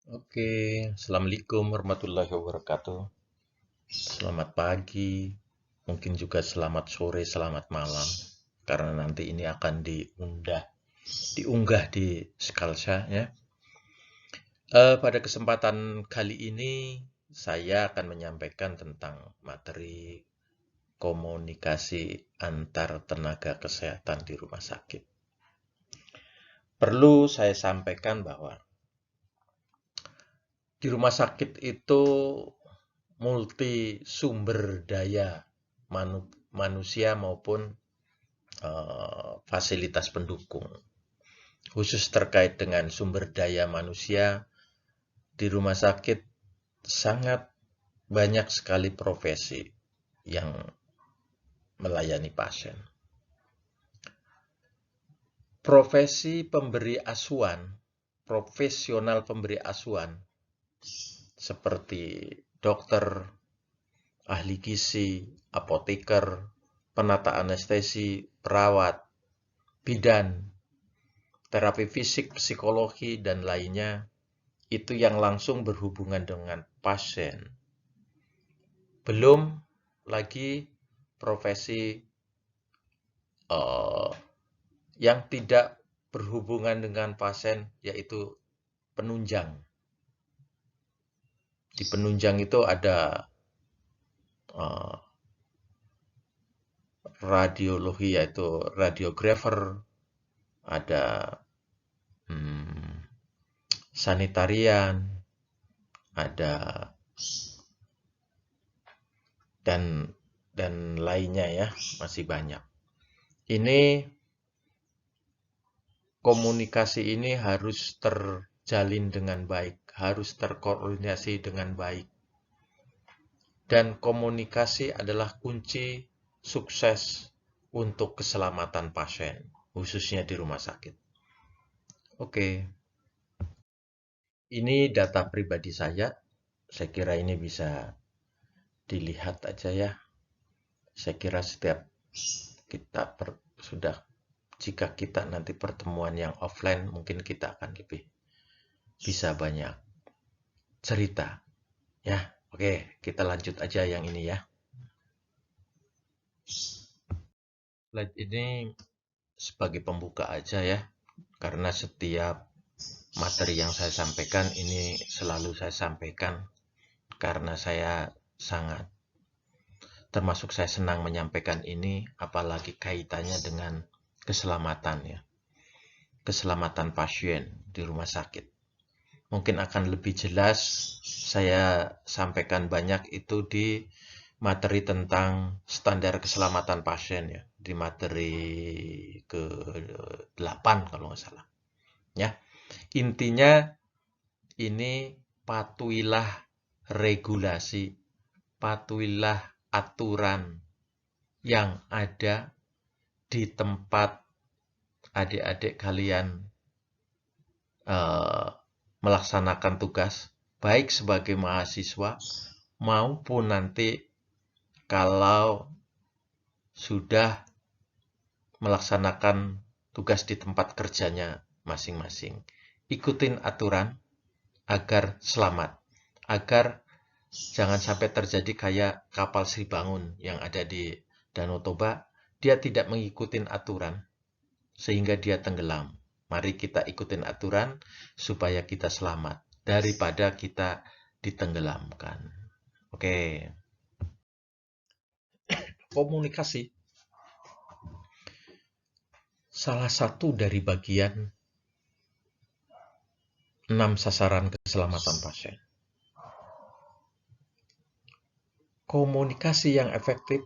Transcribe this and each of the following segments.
Oke, Assalamualaikum warahmatullahi wabarakatuh. Selamat pagi, mungkin juga selamat sore, selamat malam. Karena nanti ini akan diunggah di Skalsha ya. Pada kesempatan kali ini saya akan menyampaikan tentang materi komunikasi antar tenaga kesehatan di rumah sakit. Perlu saya sampaikan bahwa di rumah sakit itu multi sumber daya manusia maupun fasilitas pendukung. Khusus terkait dengan sumber daya manusia, di rumah sakit sangat banyak sekali profesi yang melayani pasien. Profesi pemberi asuhan, profesional pemberi asuhan, seperti dokter, ahli gizi, apoteker, penata anestesi, perawat, bidan, terapi fisik, psikologi, dan lainnya, itu yang langsung berhubungan dengan pasien. Belum lagi profesi yang tidak berhubungan dengan pasien, yaitu penunjang. Di penunjang itu ada radiologi, yaitu radiografer, ada sanitarian, ada dan lainnya ya, masih banyak. Ini komunikasi ini harus terjalin dengan baik, harus terkoordinasi dengan baik. Dan komunikasi adalah kunci sukses untuk keselamatan pasien, khususnya di rumah sakit. Oke, ini data pribadi saya. Saya kira ini bisa dilihat aja ya. Saya kira setiap kita sudah, jika kita nanti pertemuan yang offline, mungkin kita akan lebih bisa banyak cerita. Ya, oke, kita lanjut aja yang ini ya. Slide ini sebagai pembuka aja ya, karena setiap materi yang saya sampaikan ini selalu saya sampaikan karena saya sangat, termasuk saya senang menyampaikan ini, apalagi kaitannya dengan keselamatan ya, keselamatan pasien di rumah sakit. Mungkin akan lebih jelas saya sampaikan banyak itu di materi tentang standar keselamatan pasien ya, di materi ke-8 kalau nggak salah. Ya, intinya ini patuhilah regulasi, patuhilah aturan yang ada di tempat adik-adik kalian melaksanakan tugas, baik sebagai mahasiswa maupun nanti kalau sudah melaksanakan tugas di tempat kerjanya masing-masing. Ikutin aturan agar selamat, agar jangan sampai terjadi kayak kapal Sri Bangun yang ada di Danau Toba, dia tidak mengikuti aturan sehingga dia tenggelam. Mari kita ikutin aturan supaya kita selamat daripada kita ditenggelamkan. Oke. Komunikasi salah satu dari bagian 6 sasaran keselamatan pasien. Komunikasi yang efektif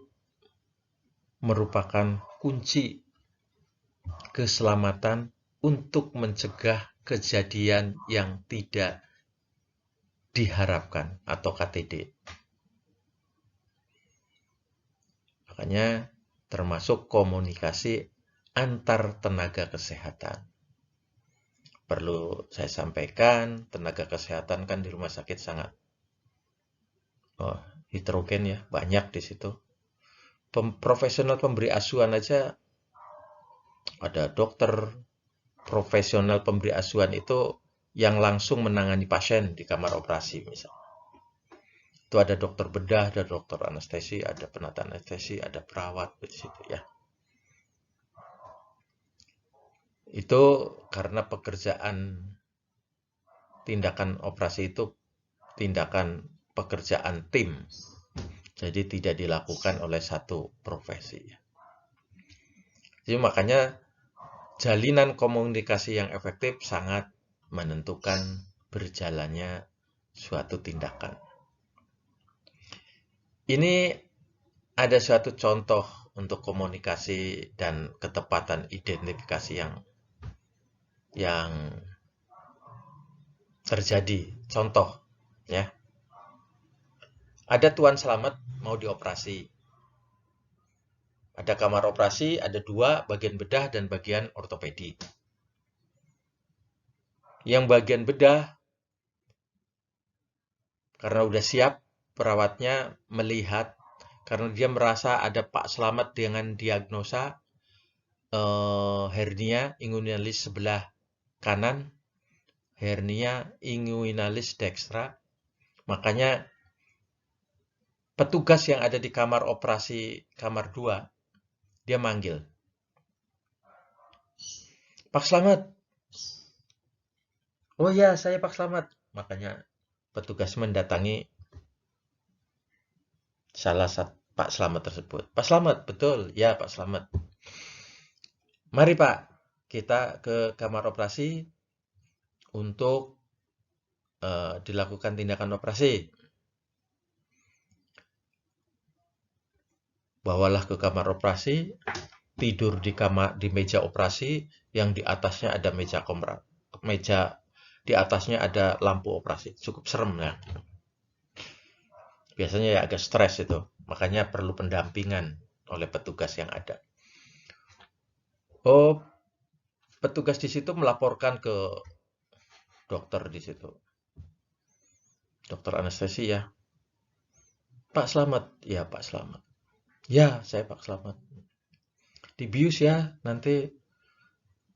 merupakan kunci keselamatan untuk mencegah kejadian yang tidak diharapkan atau KTD. Makanya termasuk komunikasi antar tenaga kesehatan. Perlu saya sampaikan, tenaga kesehatan kan di rumah sakit sangat heterogen ya, banyak di situ. Profesional pemberi asuhan aja ada dokter, profesional pemberi asuhan itu yang langsung menangani pasien di kamar operasi misalnya. Itu ada dokter bedah, ada dokter anestesi, ada penata anestesi, ada perawat di situ ya. Itu karena pekerjaan tindakan operasi itu tindakan pekerjaan tim. Jadi tidak dilakukan oleh satu profesi. Jadi makanya jalinan komunikasi yang efektif sangat menentukan berjalannya suatu tindakan. Ini ada suatu contoh untuk komunikasi dan ketepatan identifikasi yang terjadi. Contoh, ya. Ada Tuan Selamat mau dioperasi. Ada kamar operasi, ada 2, bagian bedah dan bagian ortopedi. Yang bagian bedah, karena udah siap, perawatnya melihat, karena dia merasa ada Pak Selamat dengan diagnosa hernia inguinalis sebelah kanan, hernia inguinalis dextra. Makanya petugas yang ada di kamar operasi kamar 2, dia manggil, Pak Selamat. Oh ya, saya Pak Selamat. Makanya petugas mendatangi salah satu Pak Selamat tersebut. Pak Selamat, betul. Ya, Pak Selamat. Mari Pak, kita ke kamar operasi untuk dilakukan tindakan operasi. Bawalah ke kamar operasi, tidur di meja operasi yang di atasnya ada di atasnya ada lampu operasi. Cukup serem ya. Biasanya ya agak stres itu. Makanya perlu pendampingan oleh petugas yang ada. Oh, petugas di situ melaporkan ke dokter di situ. Dokter anestesi ya. Pak Selamat. Ya, Pak Selamat. Ya, saya Pak Selamat. Dibius ya, nanti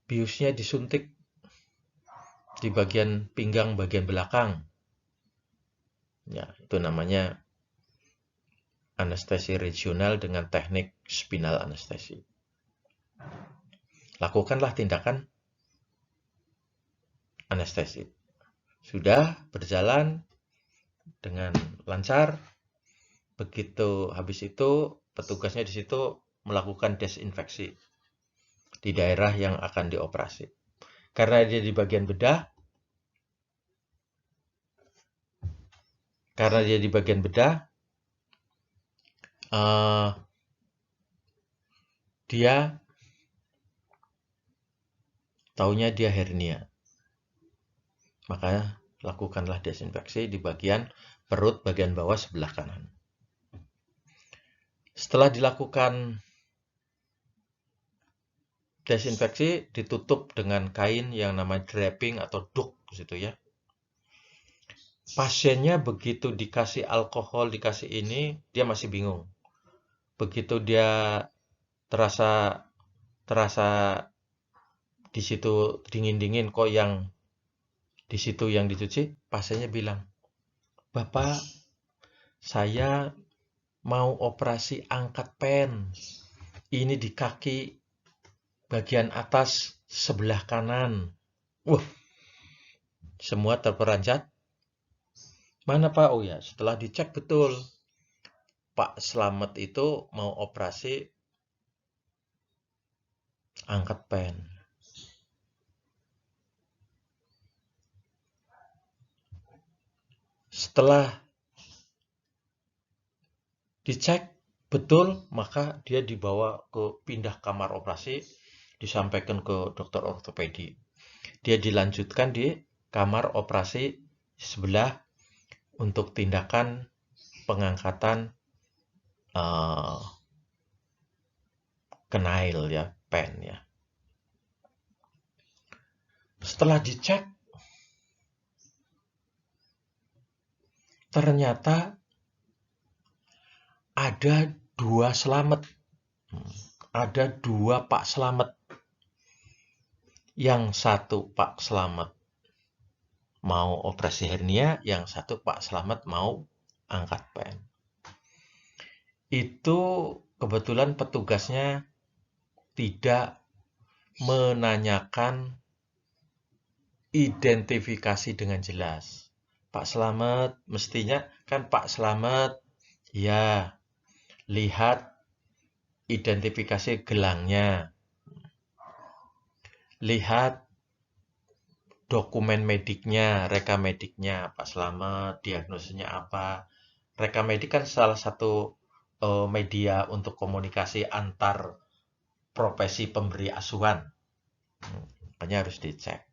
biusnya disuntik di bagian pinggang bagian belakang. Ya, itu namanya anestesi regional dengan teknik spinal anestesi. Lakukanlah tindakan anestesi. Sudah berjalan dengan lancar. Begitu habis itu, petugasnya di situ melakukan desinfeksi di daerah yang akan dioperasi. Karena dia di bagian bedah, dia taunya dia hernia. Maka lakukanlah desinfeksi di bagian perut bagian bawah sebelah kanan. Setelah dilakukan desinfeksi, ditutup dengan kain yang namanya draping atau duk di situ ya. Pasiennya begitu dikasih alkohol, dikasih ini, dia masih bingung. Begitu dia terasa di situ dingin-dingin kok yang di situ yang dicuci, pasiennya bilang, "Bapak, saya mau operasi angkat pen. Ini di kaki bagian atas sebelah kanan." Wah, semua terperanjat. Mana Pak? Oh ya, setelah dicek betul. Pak Selamat itu mau operasi angkat pen. Setelah dicek betul, maka dia dibawa ke pindah kamar operasi, disampaikan ke dokter ortopedi. Dia dilanjutkan di kamar operasi sebelah untuk tindakan pengangkatan kenail ya, pen ya. Setelah dicek, ternyata ada 2 Selamat. Ada 2 Pak Selamat. Yang satu Pak Selamat mau operasi hernia, yang satu Pak Slamet mau angkat pen. Itu kebetulan petugasnya tidak menanyakan identifikasi dengan jelas. Pak Slamet, mestinya kan Pak Slamet, ya, lihat identifikasi gelangnya, lihat dokumen mediknya, reka mediknya, Pak Slamet, diagnosisnya apa. Reka medik kan salah satu media untuk komunikasi antar profesi pemberi asuhan. Makanya harus dicek.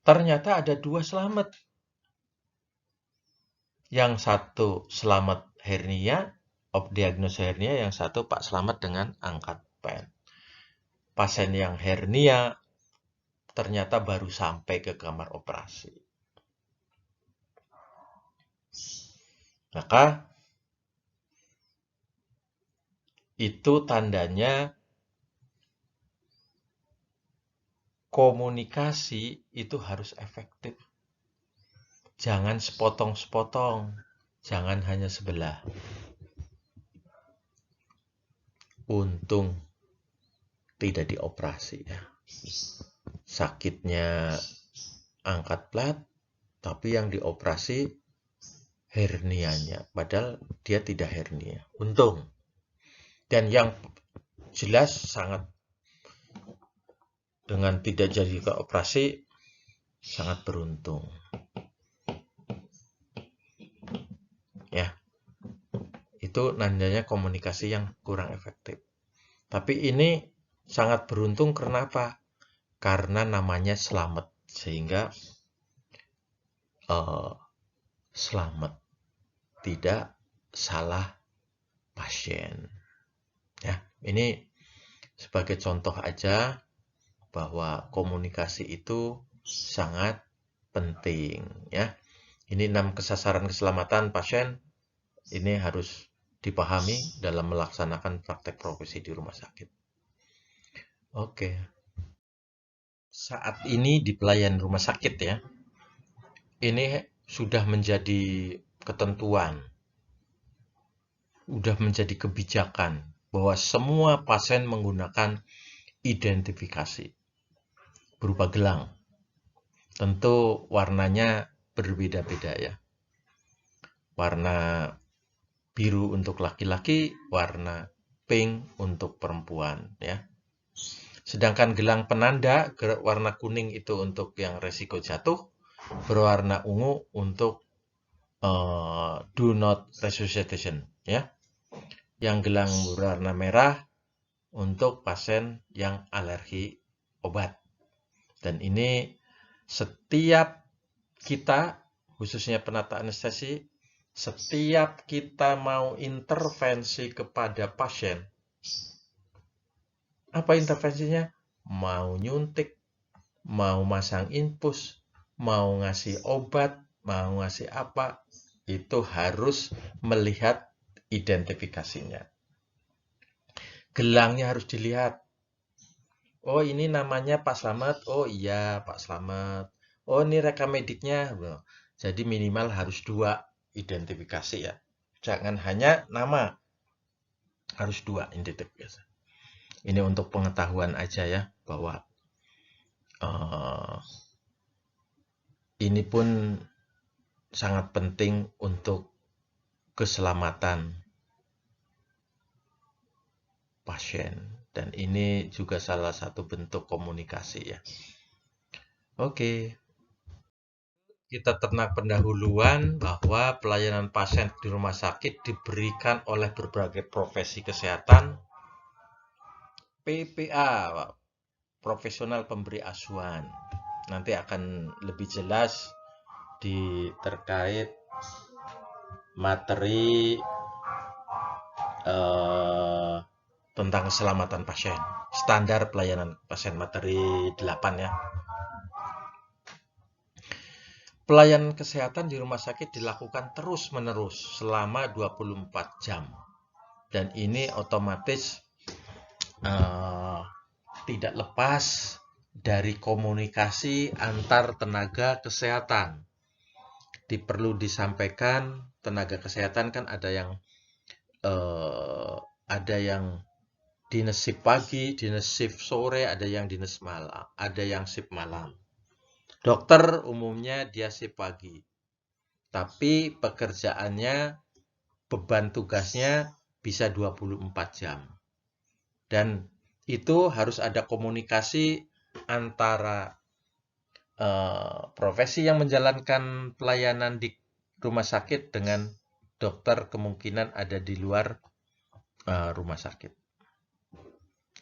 Ternyata ada 2 Slamet. Yang satu Slamet hernia, diagnosis hernia, yang satu Pak Slamet dengan angkat pen. Pasien yang hernia ternyata baru sampai ke kamar operasi. Maka itu tandanya komunikasi itu harus efektif. Jangan sepotong-sepotong, jangan hanya sebelah. Untung tidak dioperasi ya. Sakitnya angkat plat, tapi yang dioperasi hernianya, padahal dia tidak hernia. Untung. Dan yang jelas sangat dengan tidak jadi ke operasi sangat beruntung. Ya. Itu nandanya komunikasi yang kurang efektif. Tapi ini sangat beruntung karena apa? Karena namanya Slamet, sehingga selamat, tidak salah pasien. Ya, ini sebagai contoh aja bahwa komunikasi itu sangat penting ya. Ini 6 kesasaran keselamatan pasien ini harus dipahami dalam melaksanakan praktek profesi di rumah sakit. Oke. Saat ini di pelayanan rumah sakit ya, ini sudah menjadi ketentuan, sudah menjadi kebijakan bahwa semua pasien menggunakan identifikasi berupa gelang. Tentu warnanya berbeda-beda ya. Warna biru untuk laki-laki, warna pink untuk perempuan ya. Sedangkan gelang penanda warna kuning itu untuk yang resiko jatuh, berwarna ungu untuk do not resuscitation ya. Yang gelang berwarna merah untuk pasien yang alergi obat. Dan ini setiap kita, khususnya penata anestesi, setiap kita mau intervensi kepada pasien, apa intervensinya? Mau nyuntik, mau masang infus, mau ngasih obat, mau ngasih apa, itu harus melihat identifikasinya. Gelangnya harus dilihat. Oh, ini namanya Pak Slamet. Oh iya, Pak Slamet. Oh, ini reka mediknya. Jadi minimal harus 2 identifikasi ya. Jangan hanya nama. Harus 2 identifikasi. Ini untuk pengetahuan aja ya, bahwa ini pun sangat penting untuk keselamatan pasien. Dan ini juga salah satu bentuk komunikasi ya. Oke. Kita ternak pendahuluan bahwa pelayanan pasien di rumah sakit diberikan oleh berbagai profesi kesehatan. PPA, profesional pemberi asuhan. Nanti akan lebih jelas terkait materi tentang keselamatan pasien, standar pelayanan pasien materi 8 ya. Pelayanan kesehatan di rumah sakit dilakukan terus-menerus selama 24 jam. Dan ini otomatis tidak lepas dari komunikasi antar tenaga kesehatan. Perlu disampaikan, tenaga kesehatan kan ada yang dinas shift pagi, dinas shift sore, ada yang dinas malam, ada yang shift malam. Dokter umumnya dia shift pagi, tapi pekerjaannya, beban tugasnya bisa 24 jam. Dan itu harus ada komunikasi antara profesi yang menjalankan pelayanan di rumah sakit dengan dokter kemungkinan ada di luar rumah sakit.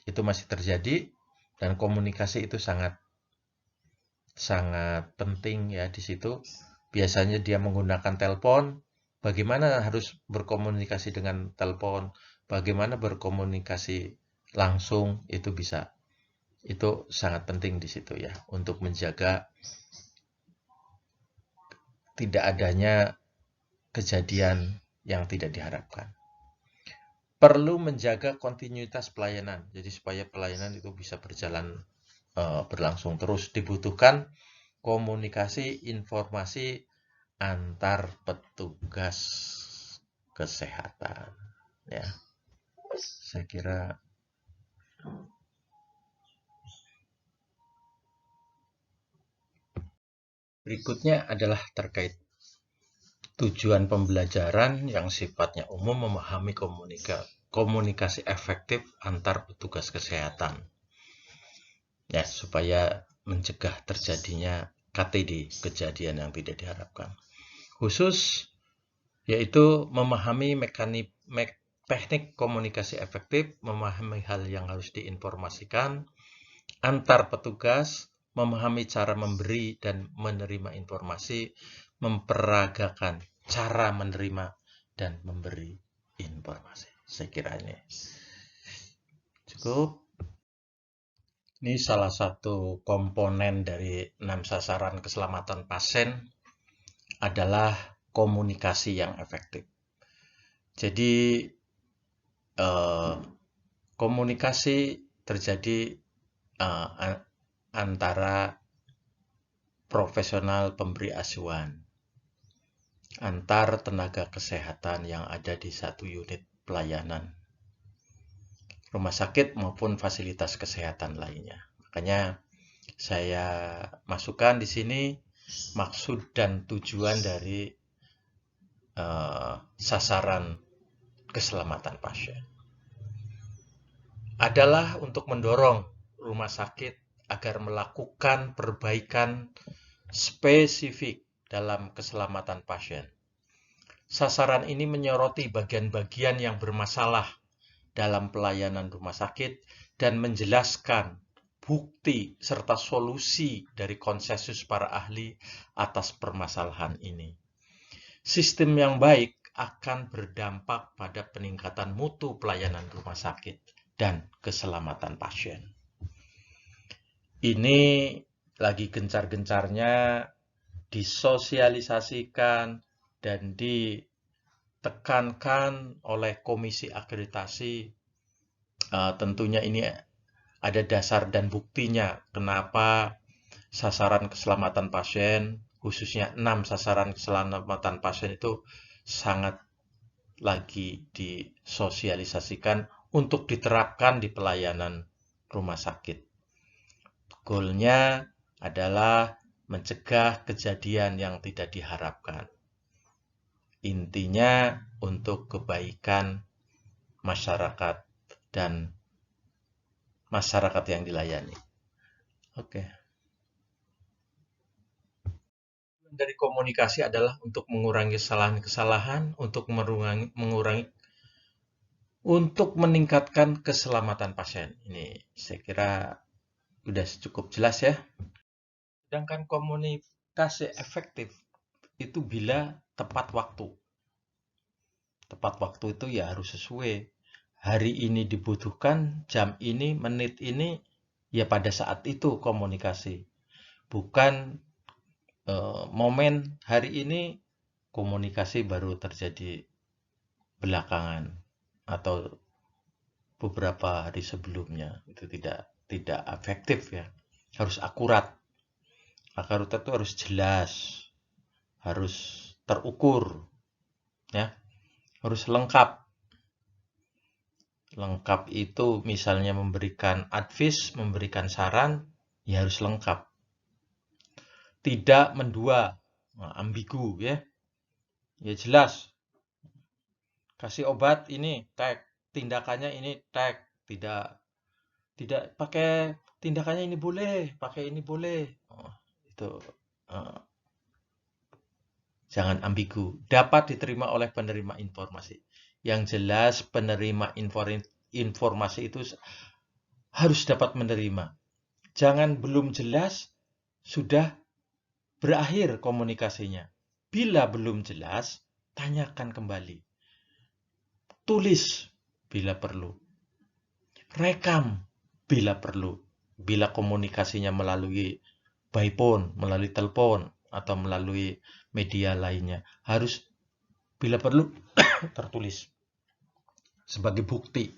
Itu masih terjadi dan komunikasi itu sangat penting ya di situ. Biasanya dia menggunakan telepon, bagaimana harus berkomunikasi dengan telepon, bagaimana berkomunikasi langsung, itu bisa. Itu sangat penting di situ ya, untuk menjaga tidak adanya kejadian yang tidak diharapkan. Perlu menjaga kontinuitas pelayanan, jadi supaya pelayanan itu bisa berlangsung terus. Dibutuhkan komunikasi informasi antar petugas kesehatan. Ya, saya kira berikutnya adalah terkait tujuan pembelajaran yang sifatnya umum, memahami komunikasi efektif antar petugas kesehatan. Ya, supaya mencegah terjadinya KTD, kejadian yang tidak diharapkan. Khusus yaitu memahami teknik komunikasi efektif, memahami hal yang harus diinformasikan antar petugas, memahami cara memberi dan menerima informasi, memperagakan cara menerima dan memberi informasi. Saya kira ini cukup. Ini salah satu komponen dari 6 sasaran keselamatan pasien adalah komunikasi yang efektif. Jadi komunikasi terjadi antara profesional pemberi asuhan, antar tenaga kesehatan yang ada di satu unit pelayanan rumah sakit maupun fasilitas kesehatan lainnya. Makanya saya masukkan di sini maksud dan tujuan dari sasaran keselamatan pasien adalah untuk mendorong rumah sakit agar melakukan perbaikan spesifik dalam keselamatan pasien. Sasaran ini menyoroti bagian-bagian yang bermasalah dalam pelayanan rumah sakit dan menjelaskan bukti serta solusi dari konsensus para ahli atas permasalahan ini. Sistem yang baik akan berdampak pada peningkatan mutu pelayanan rumah sakit dan keselamatan pasien. Ini lagi gencar-gencarnya disosialisasikan dan ditekankan oleh Komisi Akreditasi. Tentunya ini ada dasar dan buktinya kenapa sasaran keselamatan pasien, khususnya 6 sasaran keselamatan pasien itu sangat lagi disosialisasikan untuk diterapkan di pelayanan rumah sakit. Goalnya adalah mencegah kejadian yang tidak diharapkan. Intinya untuk kebaikan masyarakat dan masyarakat yang dilayani. Oke. Dari komunikasi adalah untuk mengurangi kesalahan-kesalahan, untuk meningkatkan keselamatan pasien. Ini saya kira sudah cukup jelas ya. Sedangkan komunikasi efektif itu bila tepat waktu. Tepat waktu itu ya harus sesuai. Hari ini dibutuhkan, jam ini, menit ini, ya pada saat itu komunikasi. Bukan momen hari ini komunikasi baru terjadi belakangan atau beberapa hari sebelumnya. Itu tidak efektif ya. harus akurat. Akurat itu harus jelas, harus terukur, ya, harus lengkap. Lengkap itu misalnya memberikan advice, memberikan saran, ya harus lengkap. Tidak mendua, ambigu ya. Ya jelas. Kasih obat ini tag, tindakannya ini tag, tidak pakai tindakannya ini boleh, pakai ini boleh. Itu jangan ambigu. Dapat diterima oleh penerima informasi. Yang jelas penerima informasi itu harus dapat menerima. Jangan belum jelas sudah berakhir komunikasinya. Bila belum jelas, tanyakan kembali. Tulis bila perlu. Rekam bila perlu. Bila komunikasinya melalui by phone, melalui telepon, atau melalui media lainnya. Harus bila perlu tertulis sebagai bukti.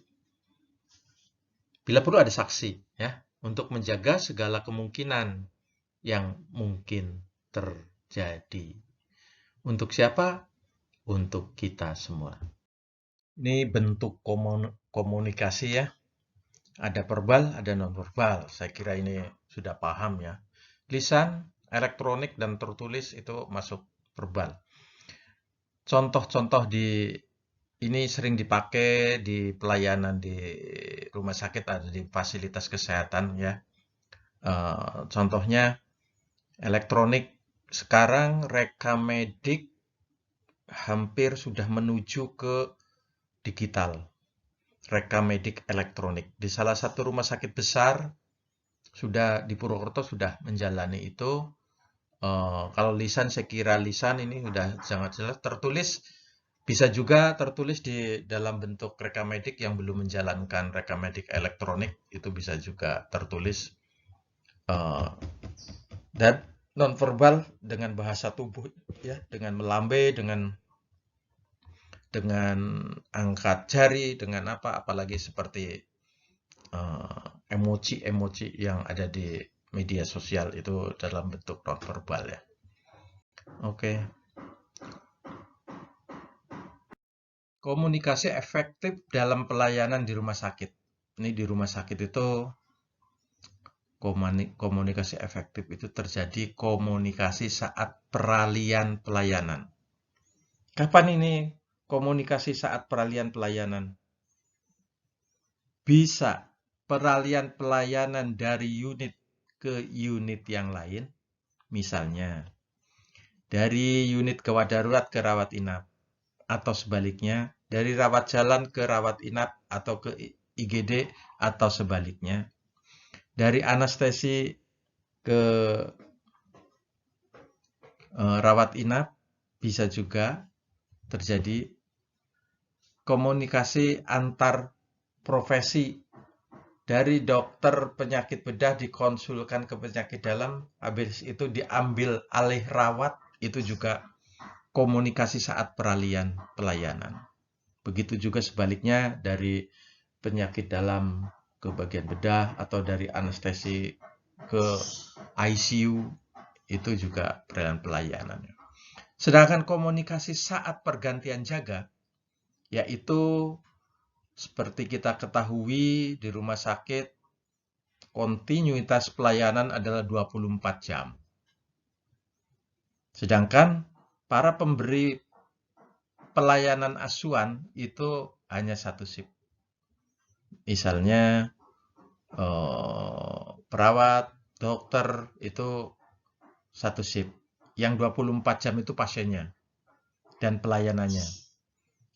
Bila perlu ada saksi, ya, untuk menjaga segala kemungkinan yang mungkin terjadi. Untuk siapa? Untuk kita semua. Ini bentuk komunikasi ya. Ada verbal, ada non-verbal. Saya kira ini sudah paham ya. Lisan, elektronik, dan tertulis itu masuk verbal. Contoh-contoh ini sering dipakai di pelayanan di rumah sakit atau di fasilitas kesehatan ya. Contohnya elektronik. Sekarang rekam medik hampir sudah menuju ke digital. Rekam medik elektronik. Di salah satu rumah sakit besar sudah di Purwokerto sudah menjalani itu. Kalau lisan, saya kira lisan ini sudah sangat jelas tertulis. Bisa juga tertulis di dalam bentuk rekam medik yang belum menjalankan rekam medik elektronik, itu bisa juga tertulis. Dan nonverbal dengan bahasa tubuh, ya, dengan melambai, dengan angkat jari, dengan apalagi seperti emoji-emoji yang ada di media sosial itu dalam bentuk nonverbal ya. Oke. Komunikasi efektif dalam pelayanan di rumah sakit. Ini di rumah sakit itu komunikasi efektif itu terjadi komunikasi saat peralihan pelayanan. Kapan ini komunikasi saat peralihan pelayanan? Bisa peralihan pelayanan dari unit ke unit yang lain. Misalnya, dari unit gawat darurat ke rawat inap. Atau sebaliknya, dari rawat jalan ke rawat inap atau ke IGD atau sebaliknya. Dari anestesi ke rawat inap bisa juga terjadi komunikasi antar profesi. Dari dokter penyakit bedah dikonsulkan ke penyakit dalam, habis itu diambil alih rawat, itu juga komunikasi saat peralihan pelayanan. Begitu juga sebaliknya dari penyakit dalam ke bagian bedah atau dari anestesi ke ICU, itu juga peralihan pelayanan. Sedangkan komunikasi saat pergantian jaga, yaitu seperti kita ketahui di rumah sakit, kontinuitas pelayanan adalah 24 jam. Sedangkan para pemberi pelayanan asuhan itu hanya satu shift. Misalnya perawat, dokter itu satu shift. Yang 24 jam itu pasiennya dan pelayanannya.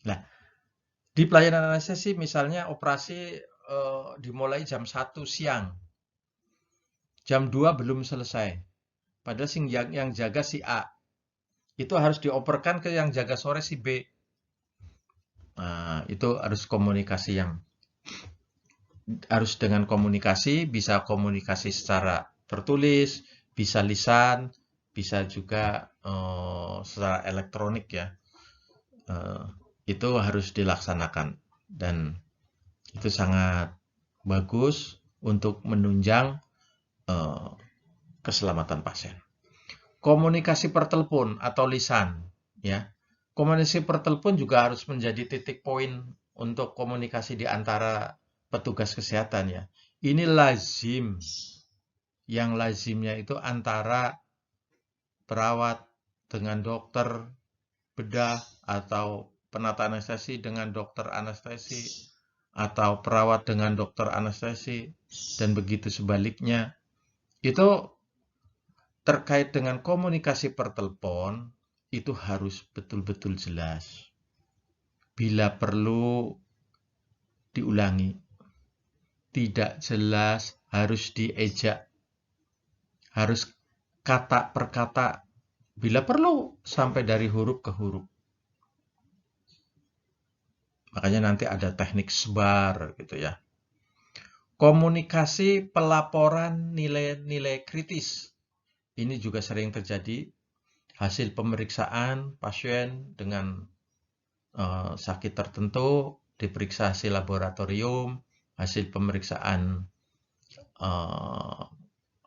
Nah, di pelayanan anestesi misalnya operasi dimulai jam 1 siang. Jam 2 belum selesai. Padahal yang jaga si A. Itu harus dioperkan ke yang jaga sore si B. Nah, itu harus komunikasi yang harus dengan komunikasi, bisa komunikasi secara tertulis, bisa lisan, bisa juga secara elektronik ya. Itu harus dilaksanakan dan itu sangat bagus untuk menunjang keselamatan pasien. Komunikasi per telepon atau lisan, ya. Komunikasi per telepon juga harus menjadi titik poin untuk komunikasi di antara petugas kesehatan, ya. Ini lazim. Yang lazimnya itu antara perawat dengan dokter bedah atau penata anestesi dengan dokter anestesi atau perawat dengan dokter anestesi dan begitu sebaliknya. Itu terkait dengan komunikasi per telepon itu harus betul-betul jelas. Bila perlu diulangi. Tidak jelas harus diejak. Harus kata per kata. Bila perlu sampai dari huruf ke huruf. Makanya nanti ada teknik sebar gitu ya. Komunikasi pelaporan nilai-nilai kritis. Ini juga sering terjadi. Hasil pemeriksaan pasien dengan sakit tertentu, diperiksa hasil laboratorium, hasil pemeriksaan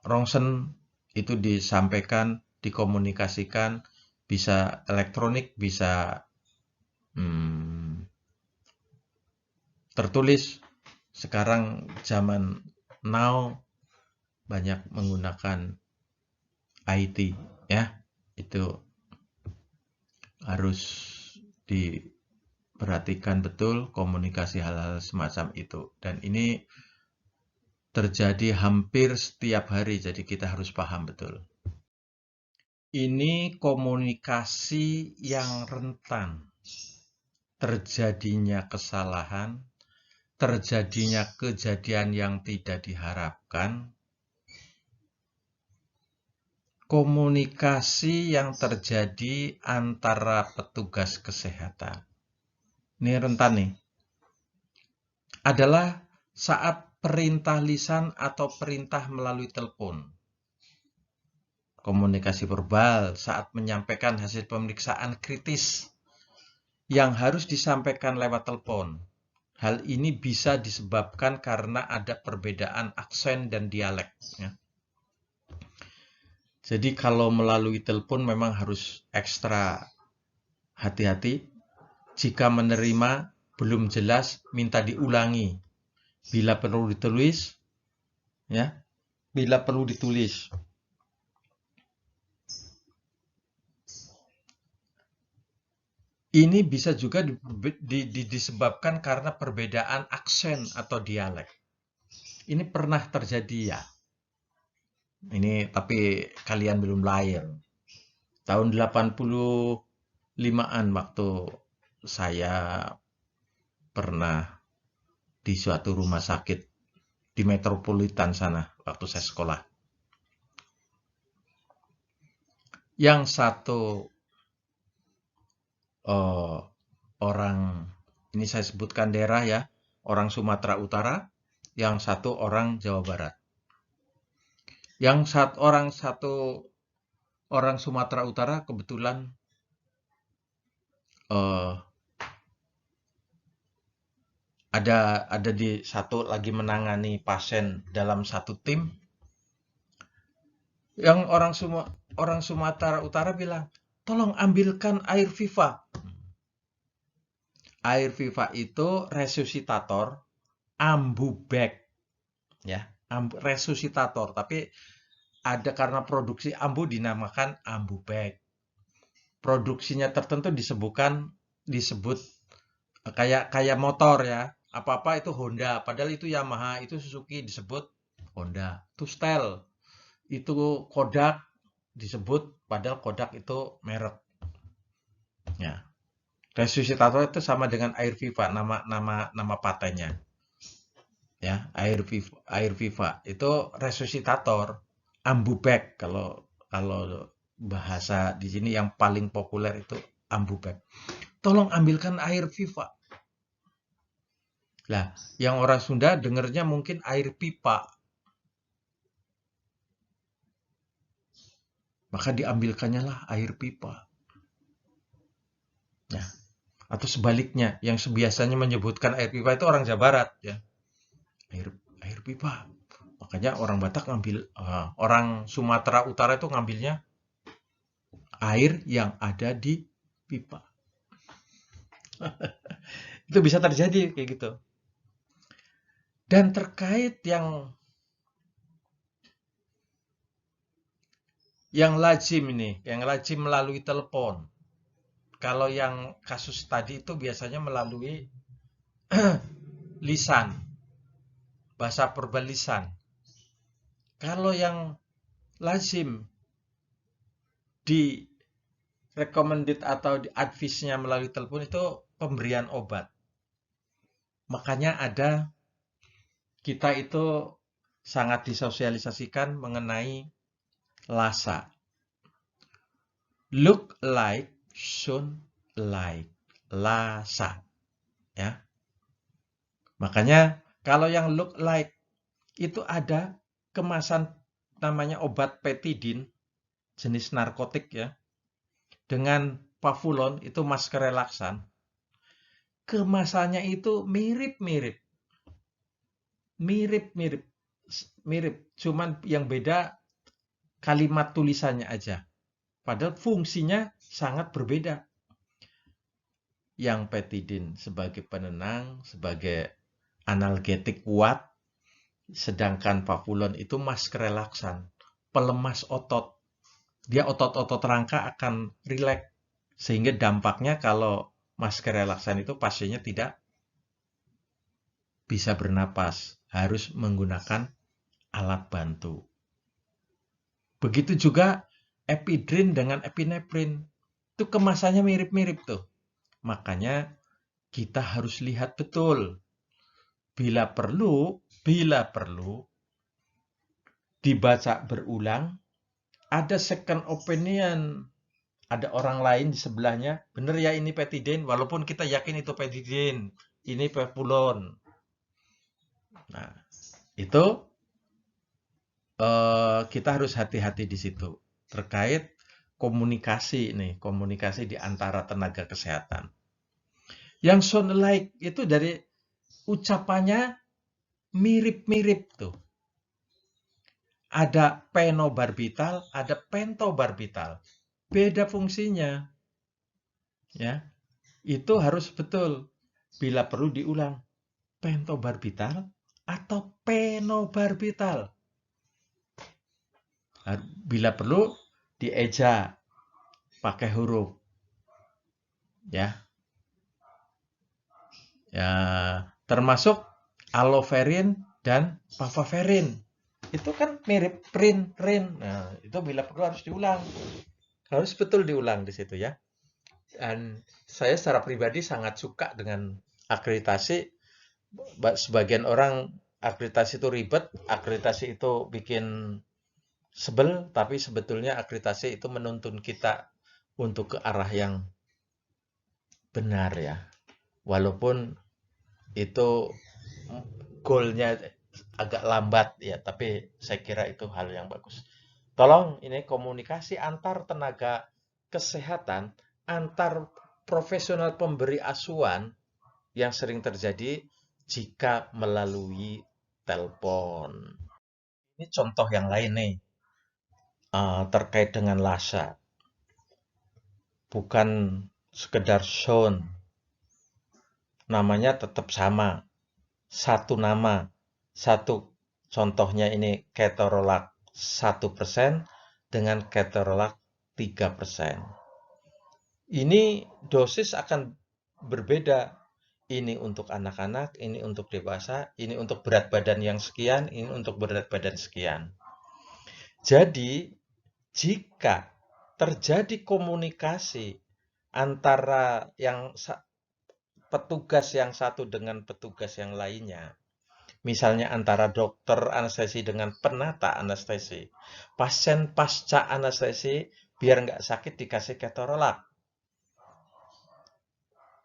rongsen itu disampaikan, dikomunikasikan, bisa elektronik, bisa tertulis. Sekarang zaman now banyak menggunakan IT, ya. Itu harus diperhatikan betul komunikasi hal-hal semacam itu. Dan ini terjadi hampir setiap hari, jadi kita harus paham betul. Ini komunikasi yang rentan. Terjadinya kesalahan, terjadinya kejadian yang tidak diharapkan, komunikasi yang terjadi antara petugas kesehatan. Ini rentan nih. Adalah saat perintah lisan atau perintah melalui telepon. Komunikasi verbal saat menyampaikan hasil pemeriksaan kritis yang harus disampaikan lewat telepon. Hal ini bisa disebabkan karena ada perbedaan aksen dan dialek. Ya. Jadi kalau melalui telepon memang harus ekstra hati-hati. Jika menerima belum jelas, minta diulangi. Bila perlu ditulis, ya. Bila perlu ditulis. Ini bisa juga disebabkan karena perbedaan aksen atau dialek. Ini pernah terjadi ya. Ini tapi kalian belum lahir. Tahun 85-an waktu saya pernah di suatu rumah sakit di Metropolitan sana waktu saya sekolah. Yang satu orang, ini saya sebutkan daerah ya, orang Sumatera Utara, yang satu orang Jawa Barat. Yang satu orang Sumatera Utara kebetulan ada di satu lagi menangani pasien dalam satu tim. Yang orang Sumatera Utara bilang, tolong ambilkan air Viva. Air Viva itu resusitator, ambu bag, ya, resusitator. Tapi ada karena produksi ambu dinamakan ambu bag. Produksinya tertentu disebut kayak motor ya. Apa-apa itu Honda, padahal itu Yamaha, itu Suzuki disebut Honda. Itu Stel, itu Kodak disebut, padahal Kodak itu merek. Ya. Resusitator itu sama dengan air Viva, nama patennya. Ya, air Viva itu resusitator, ambu bag kalau bahasa di sini yang paling populer itu ambu bag. Tolong ambilkan air Viva. Lah, yang orang Sunda dengernya mungkin air pipa. Maka diambilkannya lah air pipa. Ya. Atau sebaliknya, yang biasanya menyebutkan air pipa itu orang Jawa Barat ya. Air pipa. Maka Makanya orang Batak ngambil, orang Sumatera Utara itu ngambilnya air yang ada di pipa. Itu bisa terjadi kayak gitu. Dan terkait yang lazim ini, yang lazim melalui telepon. Kalau yang kasus tadi itu biasanya melalui lisan, bahasa verbal lisan. Kalau yang lazim di recommended atau di advice-nya melalui telepon itu pemberian obat. Makanya kita itu sangat disosialisasikan mengenai LASA. Look like, sound like, LASA. Ya. Makanya kalau yang look like itu ada kemasan namanya obat petidin, jenis narkotik ya, dengan pavulon itu masker relaksan. Kemasannya itu mirip-mirip. Mirip. Cuman yang beda kalimat tulisannya aja. Padahal fungsinya sangat berbeda. Yang petidin sebagai penenang, sebagai analgetik kuat, sedangkan pavulon itu masker relaksan, pelemas otot. Dia otot-otot rangka akan rileks. Sehingga dampaknya kalau masker relaksan itu pasiennya tidak bisa bernapas, harus menggunakan alat bantu. Begitu juga epidrin dengan epineprin. Itu kemasannya mirip-mirip tuh. Makanya kita harus lihat betul. Bila perlu dibaca berulang, ada second opinion. Ada orang lain di sebelahnya, bener ya ini petidin, walaupun kita yakin itu petidin, ini pavulon. Nah, itu kita harus hati-hati di situ terkait komunikasi di antara tenaga kesehatan. Yang sound like itu dari ucapannya mirip-mirip tuh. Ada penobarbital, ada pentobarbital. Beda fungsinya. Ya. Itu harus betul. Bila perlu diulang. Pentobarbital atau penobarbital. Bila perlu dieja pakai huruf. Ya. Ya, termasuk aloverin dan papaverin. Itu kan mirip rin. Nah, itu bila perlu harus diulang. Harus betul diulang di situ ya. Dan saya secara pribadi sangat suka dengan akreditasi. Sebagian orang akreditasi itu ribet, akreditasi itu bikin sebel, tapi sebetulnya akreditasi itu menuntun kita untuk ke arah yang benar ya. Walaupun itu goalnya agak lambat ya, tapi saya kira itu hal yang bagus. Tolong ini komunikasi antar tenaga kesehatan, antar profesional pemberi asuhan yang sering terjadi jika melalui telepon. Ini contoh yang lain nih, terkait dengan LASA. Bukan sekedar sound. Namanya tetap sama. Satu nama. Satu contohnya ini ketorolak 1% dengan ketorolak 3%. Ini dosis akan berbeda. Ini untuk anak-anak, ini untuk dewasa, ini untuk berat badan yang sekian, ini untuk berat badan sekian. Jadi, jika terjadi komunikasi antara petugas yang satu dengan petugas yang lainnya, misalnya antara dokter anestesi dengan penata anestesi, pasien pasca anestesi biar nggak sakit dikasih ketorolak.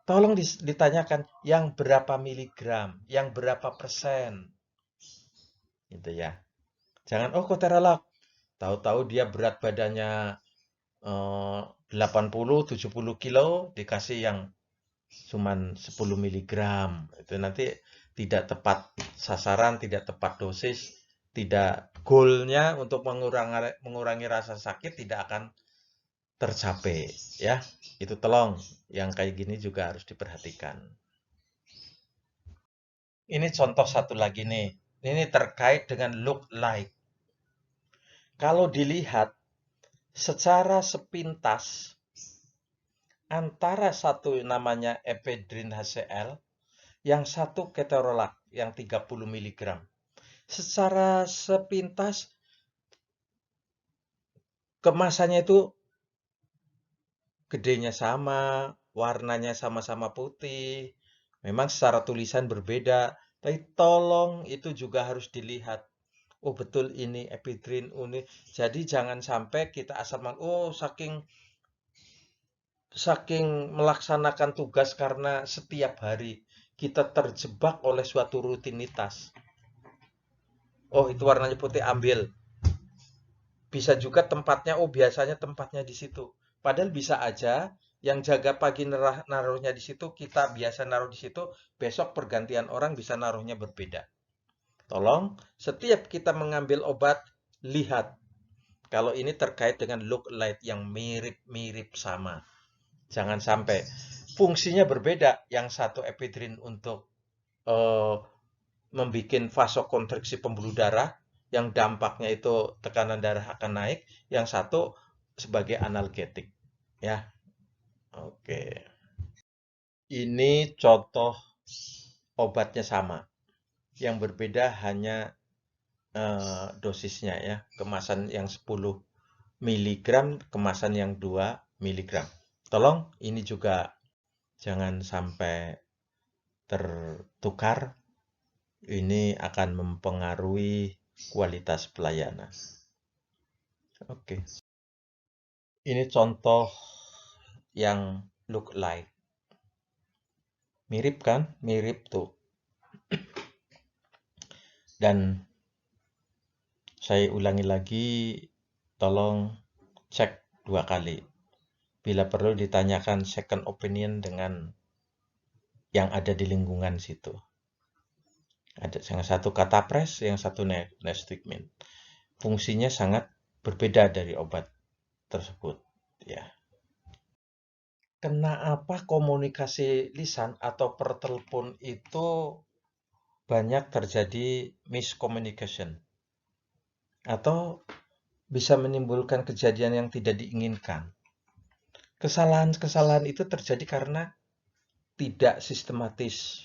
Tolong ditanyakan yang berapa miligram, yang berapa persen. Gitu ya. Jangan, ketorolak. Tahu-tahu dia berat badannya 80-70 kilo, dikasih yang cuman 10 miligram. Itu nanti tidak tepat sasaran, tidak tepat dosis, goalnya untuk mengurangi rasa sakit tidak akan tercapai, ya. Itu tolong yang kayak gini juga harus diperhatikan. Ini contoh satu lagi nih. Ini terkait dengan look like. Kalau dilihat secara sepintas antara satu namanya ephedrine HCl, yang satu ketorolac yang 30 mg. Secara sepintas kemasannya itu gedenya sama, warnanya sama-sama putih. Memang secara tulisan berbeda, tapi tolong itu juga harus dilihat. Oh betul ini ephedrine ini. Jadi jangan sampai kita asal saking melaksanakan tugas karena setiap hari kita terjebak oleh suatu rutinitas. Oh itu warnanya putih, ambil. Bisa juga tempatnya, oh biasanya tempatnya di situ. Padahal bisa aja yang jaga pagi naruhnya di situ, kita biasa naruh di situ, besok pergantian orang bisa naruhnya berbeda. Tolong, setiap kita mengambil obat, lihat. Kalau ini terkait dengan look like yang mirip-mirip sama. Jangan sampai fungsinya berbeda. Yang satu ephedrine untuk membuat vasokonstriksi pembuluh darah, yang dampaknya itu tekanan darah akan naik, yang satu sebagai analgetik, ya. Oke. Ini contoh obatnya sama. Yang berbeda hanya dosisnya, ya. Kemasan yang 10 mg, kemasan yang 2 mg. Tolong ini juga jangan sampai tertukar. Ini akan mempengaruhi kualitas pelayanan. Oke. Ini contoh yang look like. Mirip kan? Mirip tuh. Dan saya ulangi lagi, tolong cek 2 kali. Bila perlu ditanyakan second opinion dengan yang ada di lingkungan situ. Ada yang satu kata pres, yang satu nestigmin. Fungsinya sangat berbeda dari obat tersebut, ya. Kenapa komunikasi lisan atau per telepon itu banyak terjadi miscommunication atau bisa menimbulkan kejadian yang tidak diinginkan? Kesalahan-kesalahan itu terjadi karena tidak sistematis.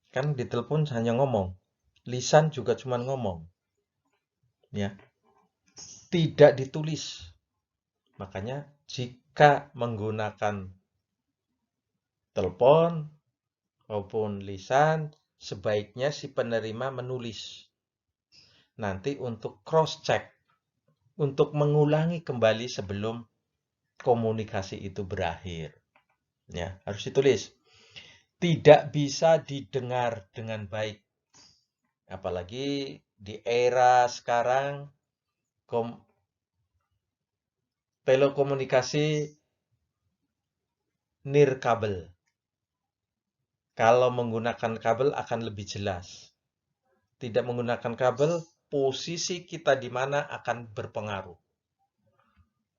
Kan di telepon hanya ngomong, lisan juga cuma ngomong, ya. Tidak ditulis. Makanya jika menggunakan telepon maupun lisan, sebaiknya si penerima menulis. Nanti untuk cross-check, untuk mengulangi kembali sebelum komunikasi itu berakhir. Ya, harus ditulis. Tidak bisa didengar dengan baik. Apalagi di era sekarang telekomunikasi nirkabel. Kalau menggunakan kabel akan lebih jelas. Tidak menggunakan kabel, posisi kita di mana akan berpengaruh.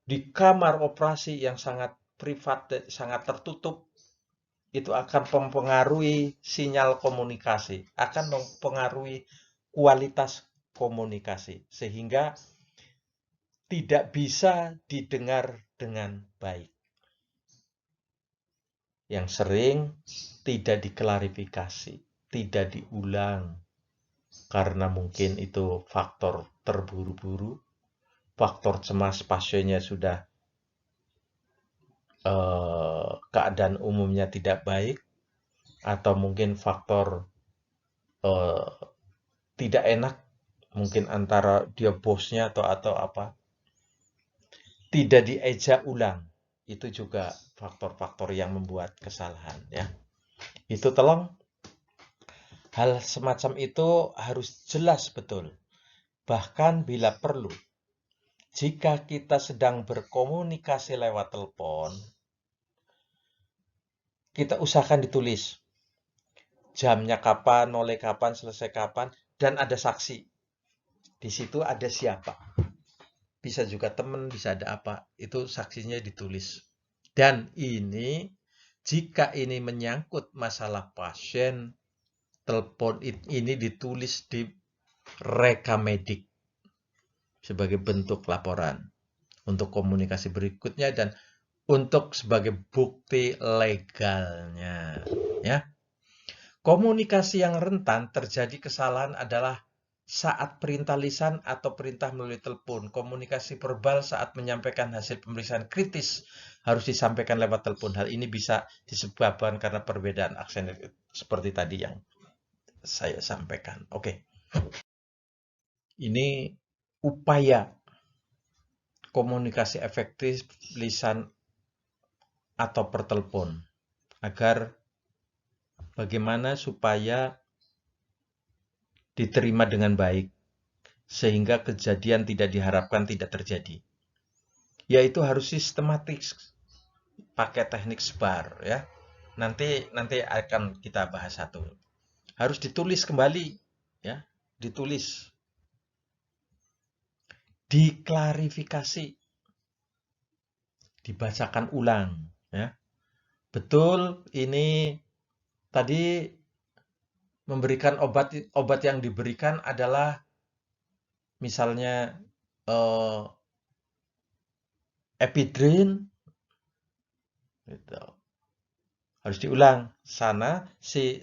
Di kamar operasi yang sangat privat, sangat tertutup, itu akan mempengaruhi sinyal komunikasi, akan mempengaruhi kualitas komunikasi, sehingga tidak bisa didengar dengan baik. Yang sering tidak diklarifikasi, tidak diulang, karena mungkin itu faktor terburu-buru, faktor cemas pasiennya sudah keadaan umumnya tidak baik, atau mungkin faktor tidak enak, mungkin antara dia bosnya atau apa, tidak diejak ulang. Itu juga faktor-faktor yang membuat kesalahan, ya. Itu tolong hal semacam itu harus jelas betul. Bahkan bila perlu, jika kita sedang berkomunikasi lewat telepon, kita usahakan ditulis. Jamnya kapan, mulai kapan, selesai kapan, dan ada saksi. Di situ ada siapa. Bisa juga teman, bisa ada apa. Itu saksinya ditulis. Dan ini, jika ini menyangkut masalah pasien, telepon ini ditulis di rekamedik sebagai bentuk laporan untuk komunikasi berikutnya dan untuk sebagai bukti legalnya. Ya. Komunikasi yang rentan terjadi kesalahan adalah saat perintah lisan atau perintah melalui telepon. Komunikasi verbal saat menyampaikan hasil pemeriksaan kritis harus disampaikan lewat telepon. Hal ini bisa disebabkan karena perbedaan aksen seperti tadi yang saya sampaikan. Oke. Ini upaya komunikasi efektif lisan atau per telepon agar bagaimana supaya diterima dengan baik sehingga kejadian tidak diharapkan tidak terjadi. Yaitu harus sistematis pakai teknik SBAR ya. Nanti akan kita bahas satu. Harus ditulis kembali ya, ditulis. Diklarifikasi. Dibacakan ulang ya. Betul ini tadi memberikan obat yang diberikan adalah misalnya epidrin gitu. Harus diulang sana si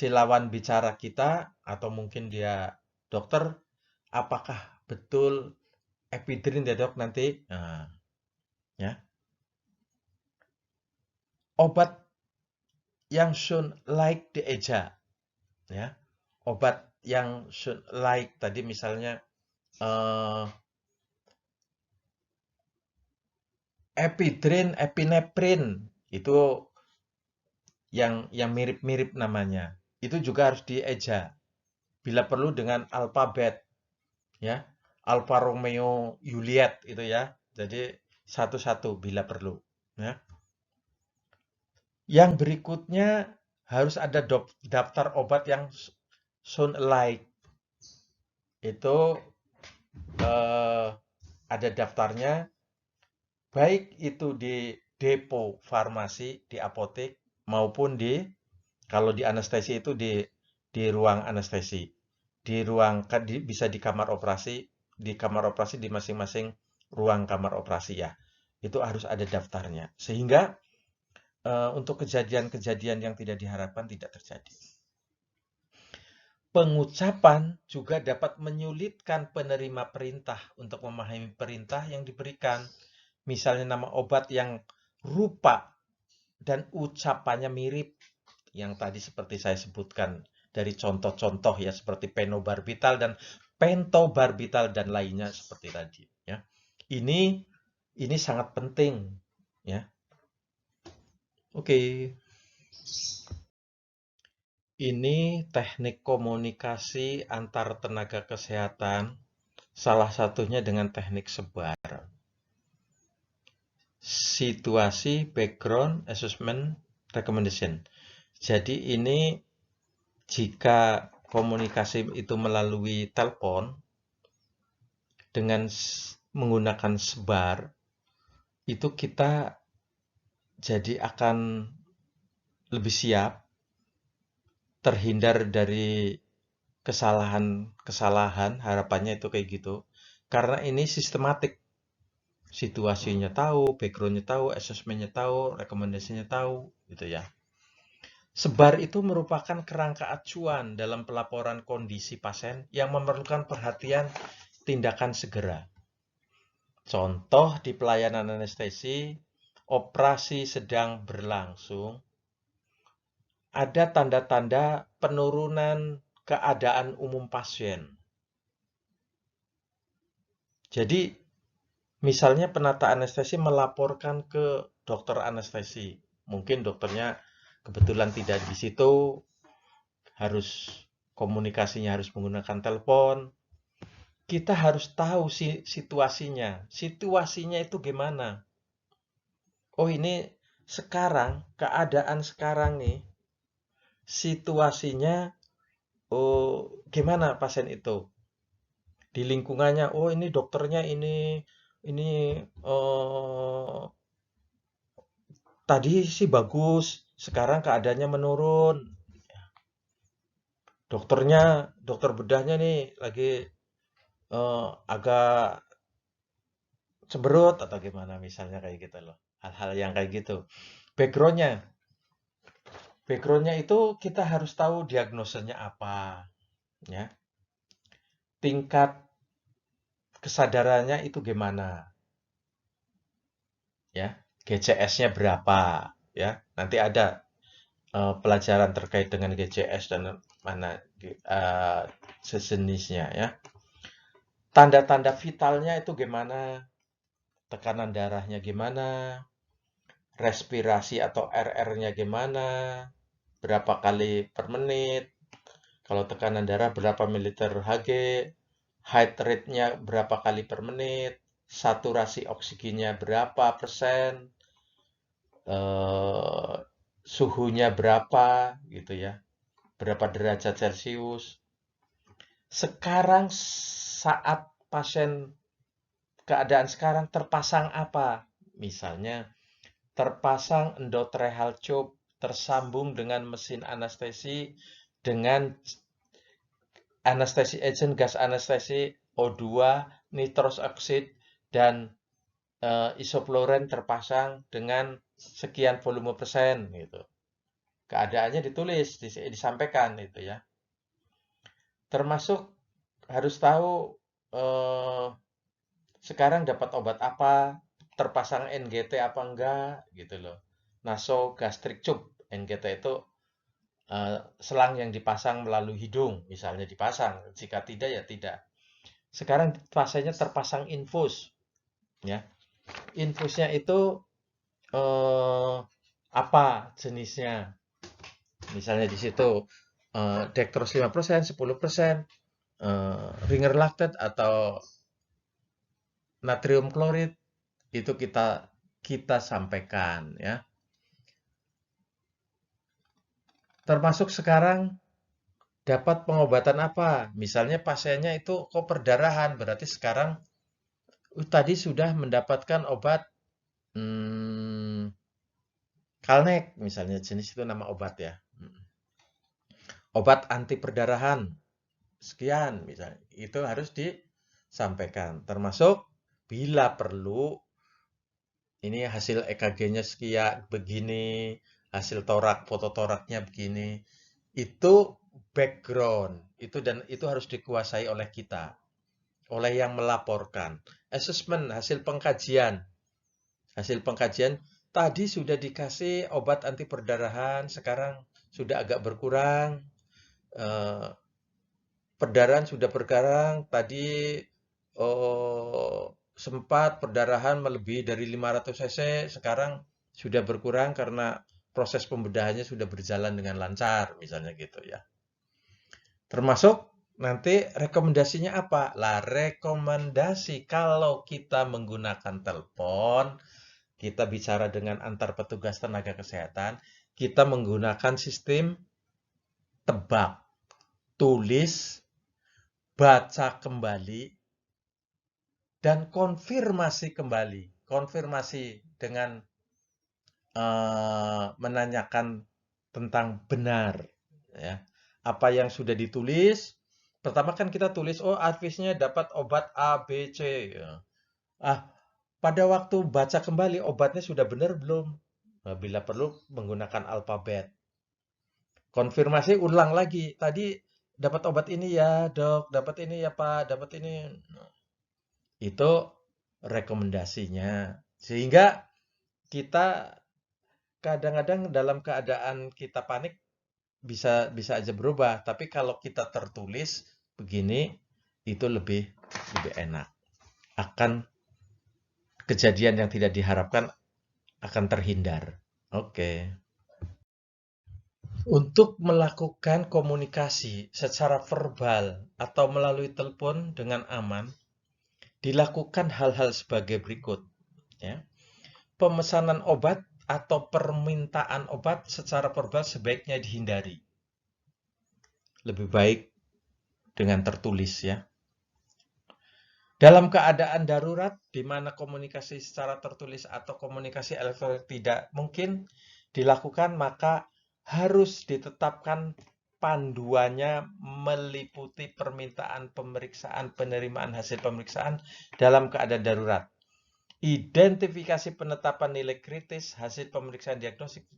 lawan bicara kita atau mungkin dia dokter, apakah betul epidrin ya dok nanti? Nah, ya. Obat yang sound like dieja ya. Obat yang sound like tadi misalnya epidrin, epineprin itu yang mirip-mirip namanya. Itu juga harus dieja. Bila perlu dengan alfabet ya. Alfa Romeo Juliet itu ya. Jadi satu-satu bila perlu ya. Yang berikutnya harus ada daftar obat yang sound alike. Itu ada daftarnya, baik itu di depo farmasi, di apotek, maupun kalau di anestesi itu di ruang anestesi. Bisa di kamar operasi, di masing-masing ruang kamar operasi ya. Itu harus ada daftarnya. Sehingga untuk kejadian-kejadian yang tidak diharapkan tidak terjadi. Pengucapan juga dapat menyulitkan penerima perintah untuk memahami perintah yang diberikan. Misalnya nama obat yang rupa dan ucapannya mirip. Yang tadi seperti saya sebutkan dari contoh-contoh ya seperti penobarbital dan pentobarbital dan lainnya seperti tadi ya. Ini sangat penting ya. Oke. Ini teknik komunikasi antar tenaga kesehatan, salah satunya dengan teknik SBAR. Situasi, background, assessment, recommendation. Jadi ini jika komunikasi itu melalui telepon dengan menggunakan SBAR, itu kita jadi akan lebih siap terhindar dari kesalahan, harapannya itu kayak gitu. Karena ini sistematik. Situasinya tahu, backgroundnya tahu, assessmentnya tahu, rekomendasinya tahu, gitu ya. SBAR itu merupakan kerangka acuan dalam pelaporan kondisi pasien yang memerlukan perhatian tindakan segera. Contoh di pelayanan anestesi, operasi sedang berlangsung, ada tanda-tanda penurunan keadaan umum pasien. Jadi, misalnya penata anestesi melaporkan ke dokter anestesi. Mungkin dokternya kebetulan tidak di situ, komunikasinya harus menggunakan telepon. Kita harus tahu situasinya. Situasinya itu gimana? Oh ini sekarang, keadaan sekarang nih, situasinya gimana pasien itu? di lingkungannya, oh ini dokternya ini tadi sih bagus, sekarang keadaannya menurun. Dokter bedahnya nih lagi agak cemberut atau gimana misalnya kayak gitu loh. Hal-hal yang kayak gitu. Backgroundnya, backgroundnya itu kita harus tahu diagnosanya apa, ya. Tingkat kesadarannya itu gimana, ya. GCS-nya berapa, ya. Nanti ada pelajaran terkait dengan GCS dan mana sejenisnya, ya. Tanda-tanda vitalnya itu gimana, tekanan darahnya gimana, respirasi atau RR-nya gimana, berapa kali per menit, kalau tekanan darah berapa mililiter Hg, heart rate-nya berapa kali per menit, saturasi oksigennya berapa persen, eh, suhunya berapa, gitu ya, berapa derajat Celcius. Sekarang saat pasien keadaan sekarang terpasang apa? Misalnya terpasang endotracheal tube, tersambung dengan mesin anestesi dengan anestesi agent, gas anestesi, O2, nitrous oxide, dan isofloren terpasang dengan sekian volume persen gitu. Keadaannya ditulis, disampaikan itu ya. Termasuk harus tahu eh, sekarang dapat obat apa, terpasang NGT apa enggak gitu loh. Nasogastric tube, NGT itu selang yang dipasang melalui hidung, misalnya dipasang. Jika tidak ya tidak. Sekarang pasiennya terpasang infus, ya. Infusnya itu apa jenisnya? Misalnya di situ dextrose 5%, 10%, ringer lactate atau natrium klorid itu kita sampaikan ya. Termasuk sekarang dapat pengobatan apa? Misalnya pasiennya itu kok perdarahan, berarti sekarang tadi sudah mendapatkan obat Kalnek misalnya, jenis itu nama obat ya. Obat anti perdarahan sekian misalnya, itu harus disampaikan. Termasuk bila perlu ini hasil EKG-nya sekian begini, hasil foto toraknya begini. Itu background, itu dan itu harus dikuasai oleh kita, oleh yang melaporkan. Assessment, hasil pengkajian tadi sudah dikasih obat anti perdarahan, sekarang sudah agak berkurang, eh, perdarahan sudah berkurang, tadi sempat perdarahan melebihi dari 500 cc, sekarang sudah berkurang karena proses pembedahannya sudah berjalan dengan lancar, misalnya gitu ya. Termasuk nanti rekomendasinya apa? Lah, rekomendasi kalau kita menggunakan telepon, kita bicara dengan antar petugas tenaga kesehatan, kita menggunakan sistem tebak, tulis, baca kembali, dan konfirmasi kembali. Konfirmasi dengan menanyakan tentang benar. Ya. Apa yang sudah ditulis, pertama kan kita tulis, oh advisnya dapat obat A, B, C. Ya. Pada waktu baca kembali, obatnya sudah benar belum? Nah, bila perlu menggunakan alfabet. Konfirmasi ulang lagi. Tadi dapat obat ini ya, Dok. Dapat ini ya, Pak. Dapat ini. Itu rekomendasinya. Sehingga kita kadang-kadang dalam keadaan kita panik bisa bisa aja berubah. Tapi kalau kita tertulis begini, itu lebih enak. Akan kejadian yang tidak diharapkan akan terhindar. Oke. Untuk melakukan komunikasi secara verbal atau melalui telepon dengan aman, dilakukan hal-hal sebagai berikut. Ya. Pemesanan obat atau permintaan obat secara verbal sebaiknya dihindari. Lebih baik dengan tertulis ya. Dalam keadaan darurat, di mana komunikasi secara tertulis atau komunikasi elektronik tidak mungkin dilakukan, maka harus ditetapkan panduannya meliputi permintaan pemeriksaan penerimaan hasil pemeriksaan dalam keadaan darurat. Identifikasi penetapan nilai kritis hasil pemeriksaan diagnostik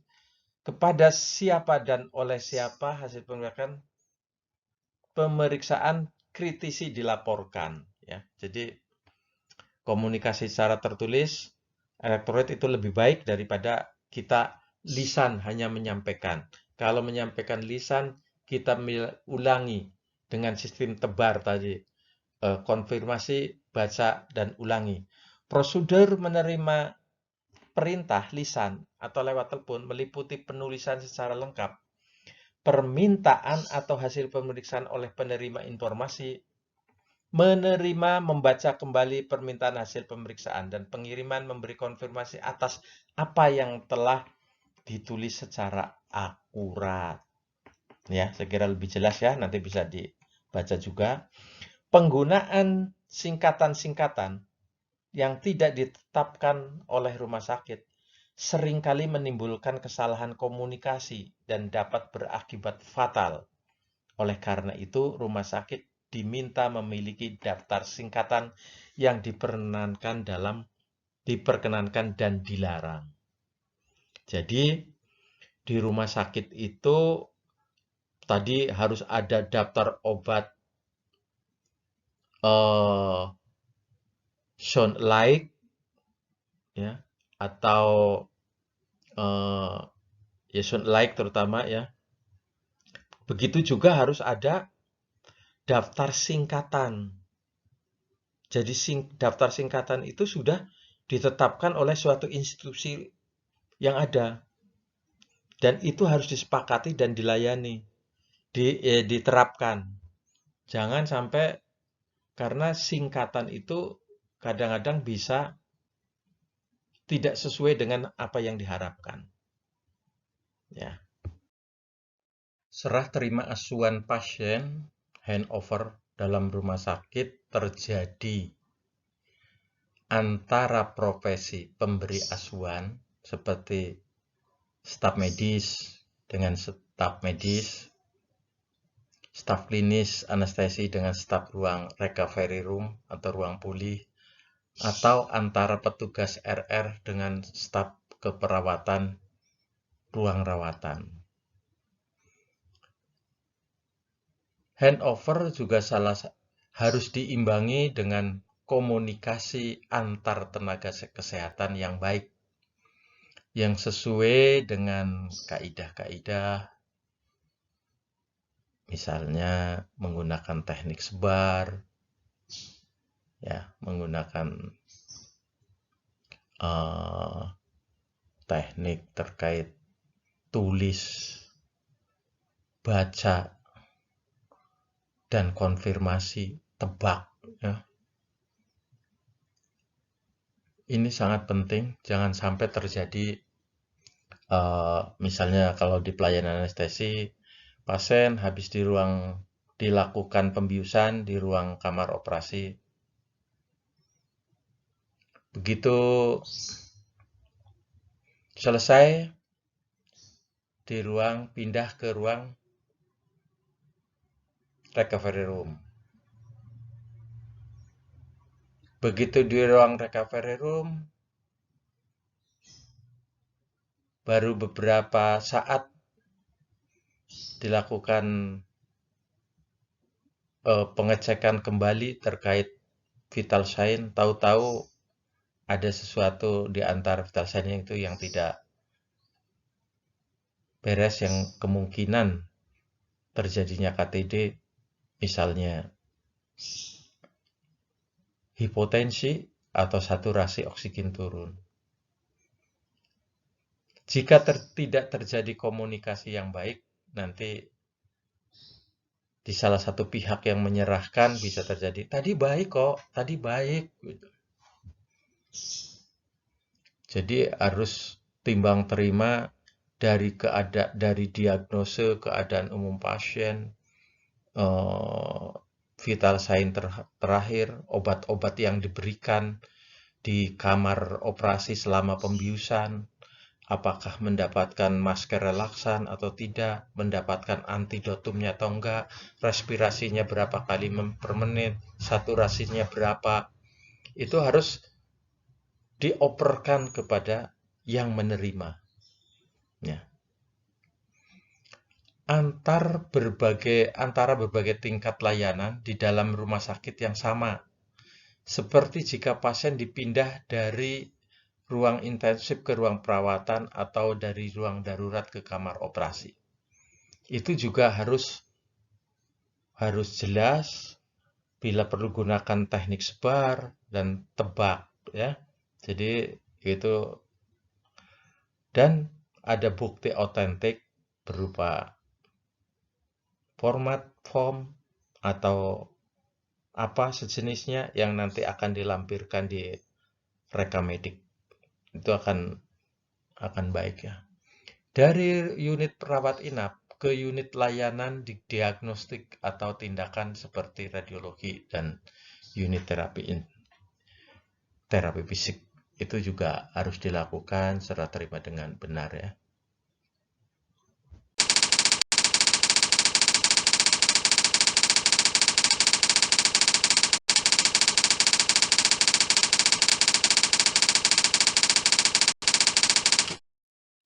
kepada siapa dan oleh siapa hasil pemeriksaan kritisi dilaporkan, ya. Jadi komunikasi secara tertulis elektronik itu lebih baik daripada kita lisan hanya menyampaikan. Kalau menyampaikan lisan, kita ulangi dengan sistem tebar tadi. Konfirmasi, baca, dan ulangi. Prosedur menerima perintah lisan atau lewat telepon meliputi penulisan secara lengkap, permintaan atau hasil pemeriksaan oleh penerima informasi, menerima membaca kembali permintaan hasil pemeriksaan, dan pengiriman memberi konfirmasi atas apa yang telah ditulis secara akurat. Ya, saya kira lebih jelas ya, nanti bisa dibaca juga. Penggunaan singkatan-singkatan yang tidak ditetapkan oleh rumah sakit seringkali menimbulkan kesalahan komunikasi dan dapat berakibat fatal. Oleh karena itu, rumah sakit diminta memiliki daftar singkatan yang diperkenankan dan dilarang. Jadi, di rumah sakit itu tadi harus ada daftar obat sound like, ya, atau ya sound like terutama ya. Begitu juga harus ada daftar singkatan. Jadi daftar singkatan itu sudah ditetapkan oleh suatu institusi yang ada. Dan itu harus disepakati dan dilayani, diterapkan. Jangan sampai, karena singkatan itu kadang-kadang bisa tidak sesuai dengan apa yang diharapkan. Ya. Serah terima asuhan pasien, handover dalam rumah sakit terjadi antara profesi pemberi asuhan seperti staf medis dengan staf medis, staf klinis anestesi dengan staf ruang recovery room atau ruang pulih, atau antara petugas RR dengan staf keperawatan ruang rawatan. Handover juga harus diimbangi dengan komunikasi antar tenaga kesehatan yang baik, yang sesuai dengan kaidah-kaidah, misalnya menggunakan teknik sebar, ya, menggunakan teknik terkait tulis, baca, dan konfirmasi, tebak, ya. Ini sangat penting, jangan sampai terjadi misalnya kalau di pelayanan anestesi, pasien habis dilakukan pembiusan di ruang kamar operasi. Begitu selesai pindah ke ruang recovery room. Begitu di ruang recovery room, baru beberapa saat dilakukan pengecekan kembali terkait vital sign, tahu-tahu ada sesuatu di antara vital sign itu yang tidak beres, yang kemungkinan terjadinya KTD, misalnya hipotensi atau saturasi oksigen turun. Jika tidak terjadi komunikasi yang baik, nanti di salah satu pihak yang menyerahkan bisa terjadi, tadi baik kok, tadi baik. Gitu. Jadi harus timbang terima dari diagnose keadaan umum pasien, vital sign terakhir, obat-obat yang diberikan di kamar operasi selama pembiusan, apakah mendapatkan masker relaksan atau tidak, mendapatkan antidotumnya atau enggak, respirasinya berapa kali per menit, saturasinya berapa, itu harus dioperkan kepada yang menerima. Ya. Antara berbagai tingkat layanan di dalam rumah sakit yang sama. Seperti jika pasien dipindah dari ruang intensif ke ruang perawatan atau dari ruang darurat ke kamar operasi. Itu juga harus jelas, bila perlu gunakan teknik sebar dan tebak, ya. Jadi itu, dan ada bukti otentik berupa format form atau apa sejenisnya yang nanti akan dilampirkan di rekamedik. Itu akan baik, ya. Dari unit perawat inap ke unit layanan di diagnostik atau tindakan seperti radiologi dan unit terapi fisik, itu juga harus dilakukan serta terima dengan benar, ya.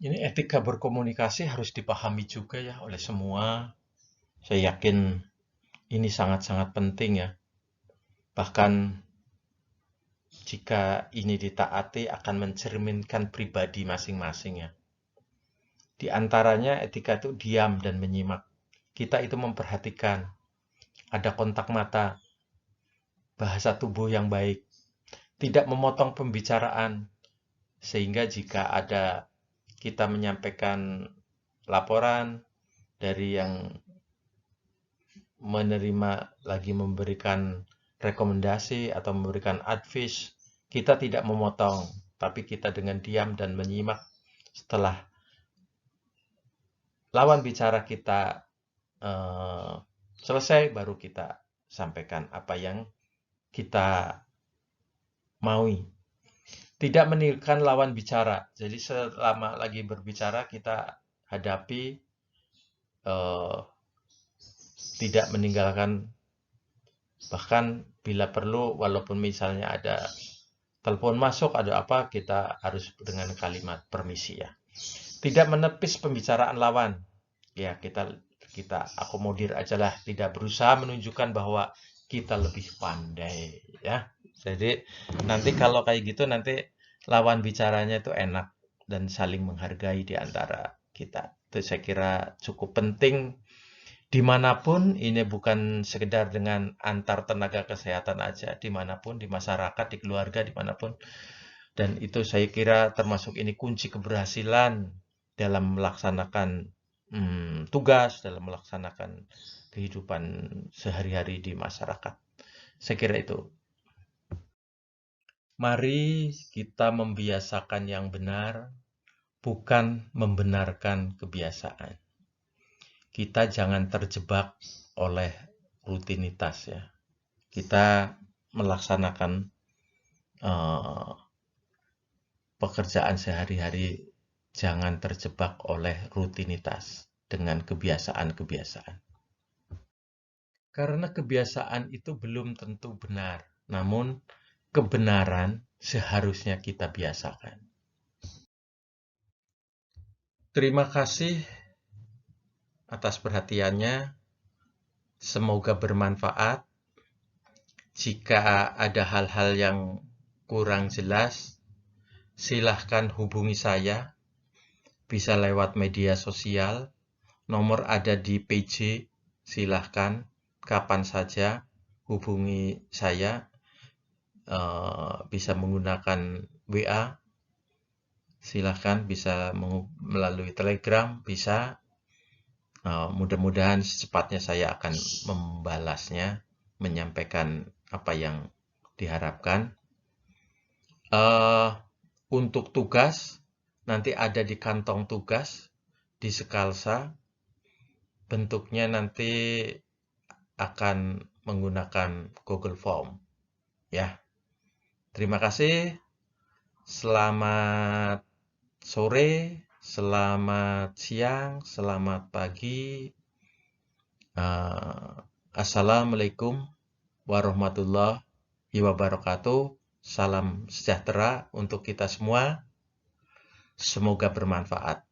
Ini etika berkomunikasi harus dipahami juga, ya, oleh semua. Saya yakin ini sangat-sangat penting, ya. Bahkan jika ini ditaati akan mencerminkan pribadi masing-masing, ya. Di antaranya etika itu diam dan menyimak. Kita itu memperhatikan, ada kontak mata, bahasa tubuh yang baik, tidak memotong pembicaraan, sehingga jika ada kita menyampaikan laporan dari yang menerima lagi memberikan rekomendasi atau memberikan advice, kita tidak memotong, tapi kita dengan diam dan menyimak. Setelah lawan bicara kita selesai, baru kita sampaikan apa yang kita maui. Tidak meninggalkan lawan bicara. Jadi selama lagi berbicara kita hadapi, tidak meninggalkan, bahkan bila perlu walaupun misalnya ada telepon masuk, ada apa, kita harus dengan kalimat permisi, ya. Tidak menepis pembicaraan lawan. Ya, kita akomodir aja lah, tidak berusaha menunjukkan bahwa kita lebih pandai, ya. Jadi nanti kalau kayak gitu, nanti lawan bicaranya itu enak dan saling menghargai di antara kita. Itu saya kira cukup penting dimanapun, ini bukan sekedar dengan antar tenaga kesehatan aja, dimanapun, di masyarakat, di keluarga, dimanapun. Dan itu saya kira termasuk ini kunci keberhasilan dalam melaksanakan tugas, dalam melaksanakan kehidupan sehari-hari di masyarakat. Saya kira itu. Mari kita membiasakan yang benar, bukan membenarkan kebiasaan. Kita jangan terjebak oleh rutinitas, ya. Kita melaksanakan pekerjaan sehari-hari, jangan terjebak oleh rutinitas dengan kebiasaan-kebiasaan. Karena kebiasaan itu belum tentu benar, namun kebenaran seharusnya kita biasakan. Terima kasih atas perhatiannya. Semoga bermanfaat. Jika ada hal-hal yang kurang jelas, silahkan hubungi saya. Bisa lewat media sosial. Nomor ada di PJ. Silahkan kapan saja hubungi saya. Bisa menggunakan WA, silahkan, bisa melalui Telegram, bisa. Mudah-mudahan secepatnya saya akan membalasnya, menyampaikan apa yang diharapkan. Untuk tugas, nanti ada di kantong tugas, di Sekalsa. Bentuknya nanti akan menggunakan Google Form. Ya, terima kasih. Selamat sore, selamat siang, selamat pagi. Assalamualaikum warahmatullahi wabarakatuh. Salam sejahtera untuk kita semua. Semoga bermanfaat.